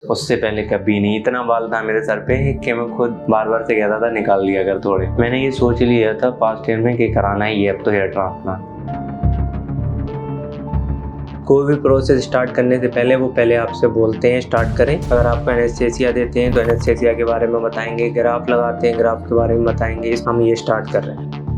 उससे पहले कभी नहीं इतना बाल था मेरे सर पे कि मैं खुद बार बार से कहता था निकाल लिया कर थोड़े। मैंने ये सोच लिया था फर्स्ट ईयर में कि कराना ही है अब तो हेयर ट्रांसप्लांट। कोई भी प्रोसेस स्टार्ट करने से पहले वो पहले आपसे बोलते हैं स्टार्ट करें। अगर आपको एनेस्थेसिया देते हैं तो एनेस्थेसिया के बारे में बताएंगे, ग्राफ लगाते हैं ग्राफ के बारे में बताएंगे। हम ये स्टार्ट कर रहे हैं।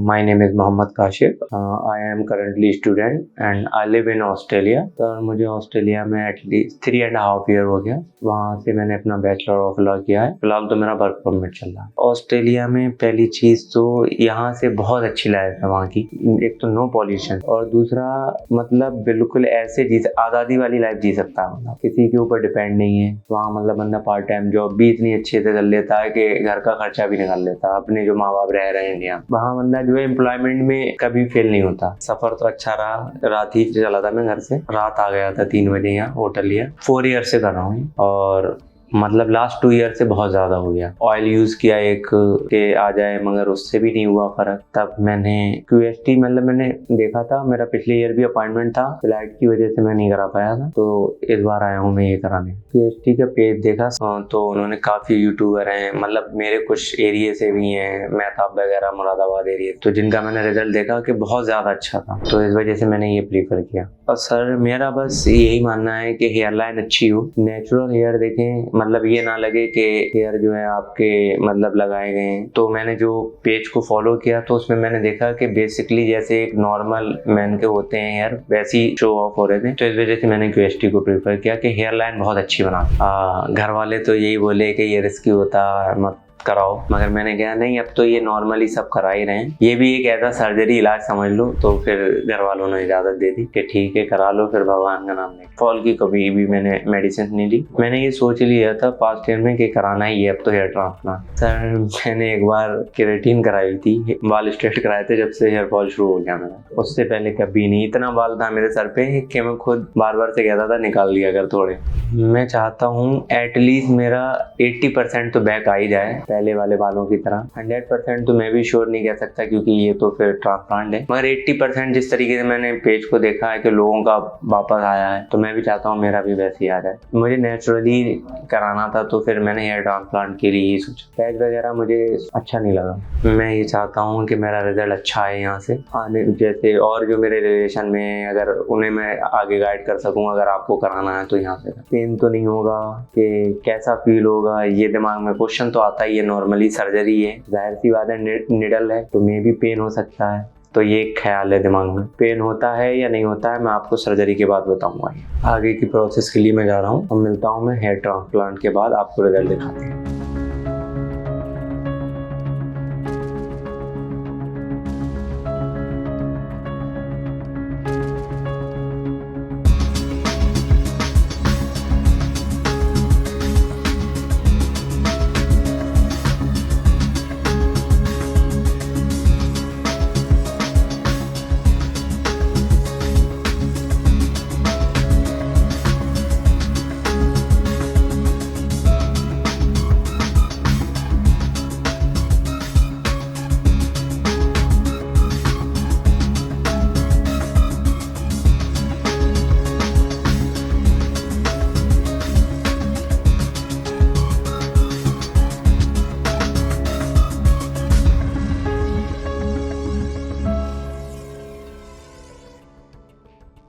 My name is Mohammad Kashif. I am currently student and I live in Australia। तो मुझे ऑस्ट्रेलिया में एटलीस्ट 3.5 ईयर हो गया। वहाँ से मैंने अपना बैचलर ऑफ लॉ किया है। फिलहाल तो मेरा वर्क परमिट चल रहा है। ऑस्ट्रेलिया में पहली चीज़ तो यहाँ से बहुत अच्छी लाइफ है वहाँ की। एक तो नो पॉल्यूशन और दूसरा मतलब बिल्कुल ऐसे आज़ादी वाली लाइफ जी सकता है। मतलब किसी के ऊपर डिपेंड नहीं है वहाँ। मतलब बंदा पार्ट टाइम जॉब भी इतनी अच्छे से कर लेता है कि घर का खर्चा भी निकाल लेता है। अपने जो माँ बाप रह रहे हैं इंडिया, वहाँ बंदा जो है एम्प्लॉयमेंट में कभी फेल नहीं होता। सफर तो अच्छा रहा। रात ही चला था मैं घर से, रात आ गया था 3 बजे यहाँ होटल लिया। 4 ईयर से कर रहा हूँ और मतलब लास्ट 2 ईयर से बहुत ज़्यादा हो गया। ऑयल यूज़ किया एक के आ जाए मगर उससे भी नहीं हुआ फ़र्क। तब मैंने QST मतलब मैंने देखा था, मेरा पिछले ईयर भी अपॉइंटमेंट था, फ्लाइट की वजह से मैं नहीं करा पाया था। तो इस बार आया हूँ मैं ये कराने। QST का पेज देखा तो उन्होंने काफ़ी यूट्यूबर हैं, मतलब मेरे कुछ एरिए से भी हैं, मेहताब वगैरह मुरादाबाद एरिया, तो जिनका मैंने रिजल्ट देखा कि बहुत ज़्यादा अच्छा था। तो इस वजह से मैंने ये प्रीफर किया। और सर मेरा बस यही मानना है कि हेयर लाइन अच्छी हो, नेचुरल हेयर देखें। मतलब ये ना लगे कि हेयर जो है आपके मतलब लगाए गए हैं। तो मैंने जो पेज को फॉलो किया तो उसमें मैंने देखा कि बेसिकली जैसे एक नॉर्मल मैन के होते हैं हेयर वैसी शो ऑफ हो रहे थे। तो इस वजह से मैंने QST को प्रीफर किया कि हेयर लाइन बहुत अच्छी बना। घर वाले तो यही बोले कि ये रिस्की होता मत कराओ, मगर मैंने कहा नहीं अब तो ये नॉर्मली सब करा ही रहे हैं, ये भी एक ऐसा सर्जरी इलाज समझ लो। तो फिर घर वालों ने इजाज़त दे दी कि ठीक है करा लो, फिर भगवान का नाम ले। फॉल की कभी भी मैंने मेडिसिन नहीं ली। मैंने ये सोच लिया था फर्स्ट ईयर में कि कराना ही है अब तो हेयर ट्रांसप्लांट। सर मैंने एक बार केराटिन कराई थी, बाल स्ट्रेट कराए थे जब से हेयर फॉल शुरू हो गया मेरा। उससे पहले कभी नहीं इतना बाल था मेरे सर पे कि मैं खुद बार बार से कहता था निकाल लिया कर थोड़े। मैं चाहता हूँ एटलीस्ट मेरा 80% तो बैक आ ही जाए पहले वाले बालों की तरह। 100% तो मैं भी श्योर नहीं कह सकता क्योंकि ये तो फिर ट्रांसप्लांट है, मगर 80% जिस तरीके से मैंने पेज को देखा है कि लोगों का वापस आया है, तो मैं भी चाहता हूँ मेरा भी वैसे ही आ जाए। मुझे नेचुरली कराना था तो फिर मैंने हेयर ट्रांसप्लांट के लिए ही सोचा। पैच वगैरह मुझे अच्छा नहीं लगा। मैं ये चाहता हूँ कि मेरा रिजल्ट अच्छा है यहाँ से आने, जैसे और जो मेरे रिलेशन में अगर उन्हें मैं आगे गाइड कर सकूँ, अगर आपको कराना है तो यहाँ से। पेन तो नहीं होगा कि कैसा फील होगा ये दिमाग में क्वेश्चन तो आता ही है। नॉर्मली सर्जरी है, जाहिर सी बात है, निडल है तो मे भी पेन हो सकता है। तो ये एक ख्याल है दिमाग में, पेन होता है या नहीं होता है मैं आपको सर्जरी के बाद बताऊंगा। आगे की प्रोसेस के लिए मैं जा रहा हूँ। अब मिलता हूँ मैं हेयर ट्रांसप्लांट के बाद, आपको रिजल्ट दिखाते हैं।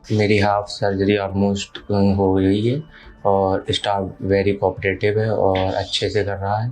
मेरी हाफ सर्जरी ऑलमोस्ट हो गई है और स्टाफ वेरी कोऑपरेटिव है और अच्छे से कर रहा है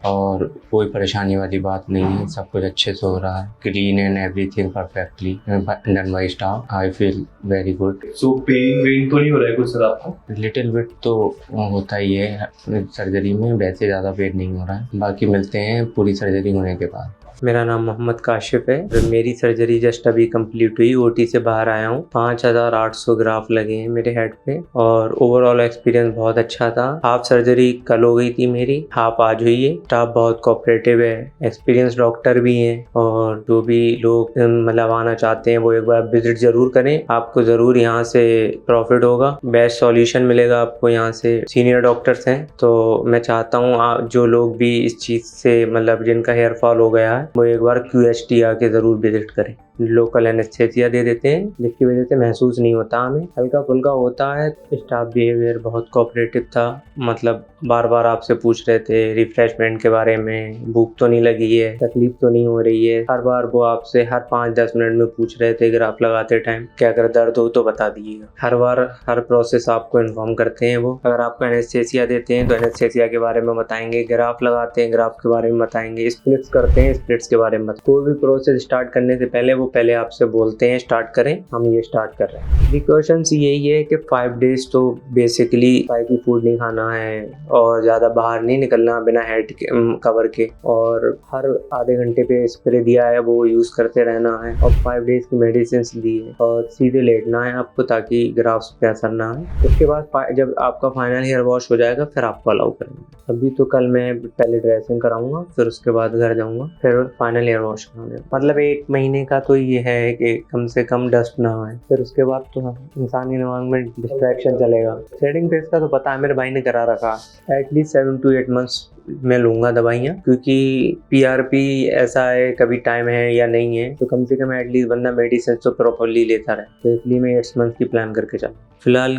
और कोई परेशानी वाली बात नहीं है। सब कुछ अच्छे से हो रहा है, clean and everything perfectly done by staff. I feel very good. So पेन वेन तो नहीं हो रहा है कुछ सर आपको? लिटिल बिट तो होता ही है सर्जरी में, वैसे ज़्यादा पेन नहीं हो रहा है। बाकी मिलते हैं पूरी सर्जरी होने के बाद। मेरा नाम मोहम्मद काशिफ है। मेरी सर्जरी जस्ट अभी कंप्लीट हुई, OT से बाहर आया हूँ। 5800 ग्राफ लगे हैं मेरे हेड पे और ओवरऑल एक्सपीरियंस बहुत अच्छा था। हाफ सर्जरी कल हो गई थी मेरी, हाफ आज हुई है। स्टाफ बहुत कोऑपरेटिव है, एक्सपीरियंस डॉक्टर भी हैं और जो भी लोग मतलब आना चाहते हैं वो एक बार विजिट जरूर करें। आपको ज़रूर यहाँ से प्रॉफिट होगा, बेस्ट सॉल्यूशन मिलेगा आपको यहाँ से। सीनियर डॉक्टर्स हैं तो मैं चाहता हूँ जो लोग भी इस चीज़ से मतलब जिनका हेयर फॉल हो गया है वो एक बार QST आके ज़रूर विजिट करें। लोकल एनेस्थेसिया दे देते हैं, जिसकी वजह से महसूस नहीं होता हमें, हल्का फुल्का होता है। स्टाफ बिहेवियर बहुत कोऑपरेटिव था, मतलब बार बार आपसे पूछ रहे थे रिफ्रेशमेंट के बारे में, भूख तो नहीं लगी है, तकलीफ तो नहीं हो रही है। हर बार वो आपसे हर 5-10 मिनट में पूछ रहे थे ग्राफ लगाते टाइम कि अगर दर्द हो तो बता दीजिएगा। हर बार हर प्रोसेस आपको इन्फॉर्म करते हैं वो। अगर आपको एनेस्थेसिया देते हैं तो एनेस्थेसिया के बारे में बताएंगे, ग्राफ लगाते हैं ग्राफ के बारे में बताएंगे, स्प्लिट्स करते हैं स्प्लिट्स के बारे में। कोई भी प्रोसेस स्टार्ट करने से पहले वो पहले आपसे बोलते हैं स्टार्ट करें, हम ये स्टार्ट कर रहे हैं। प्रिकॉशंस यही है कि 5 डेज तो बेसिकली स्पाइकी फूड नहीं खाना है और ज़्यादा बाहर नहीं निकलना बिना हेड के कवर के, और हर आधे घंटे पे स्प्रे दिया है वो यूज़ करते रहना है, और 5 डेज की मेडिसिन दी है, और सीधे लेटना है आपको ताकि ग्राफ्स पे असर ना आए। उसके बाद जब आपका फाइनल हेयर वॉश हो जाएगा फिर आपको अलाउ करेंगे। अभी तो कल मैं पहले ड्रेसिंग कराऊंगा, फिर उसके बाद घर जाऊंगा, फिर फाइनल हेयर वॉश कराऊंगा। मतलब 1 महीने का तो ये है कि कम से कम डस्ट ना आए, फिर उसके बाद तो इंसानी दिमाग में डिस्ट्रैक्शन चलेगा। थ्रेडिंग फेस का तो पता है, मेरे भाई ने करा रखा। एटलीस्ट 7 to 8 मंथ्स मैं लूँगा दवाइयाँ, क्योंकि PRP ऐसा है कभी टाइम है या नहीं है, तो कम से कम एटलीस्ट बंदा मेडिसिन तो प्रॉपरली लेता रहे। तो इसलिए मैं 8 मंथ की प्लान करके चलूँ। फिलहाल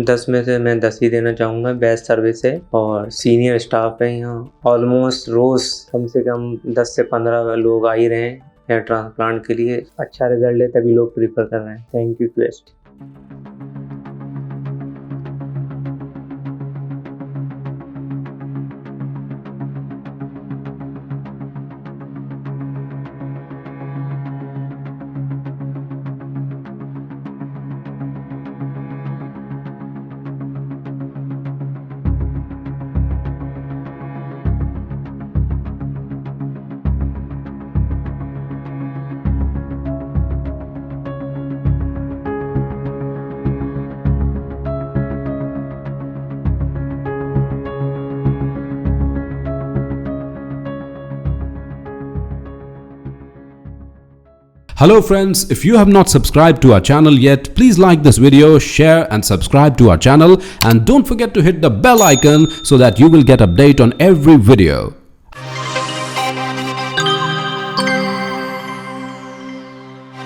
10 में से मैं 10 ही देना चाहूँगा। बेस्ट सर्विस है और सीनियर स्टाफ है यहाँ। ऑलमोस्ट रोज़ कम से कम 10 से 15 लोग आ ही रहे हैं हेयर ट्रांसप्लांट के लिए। अच्छा रिजल्ट है तभी लोग प्रीफर कर रहे हैं। Thank you quest. Hello friends, if you have not subscribed to our channel yet, please like this video, share and subscribe to our channel, and don't forget to hit the bell icon so that you will get update on every video.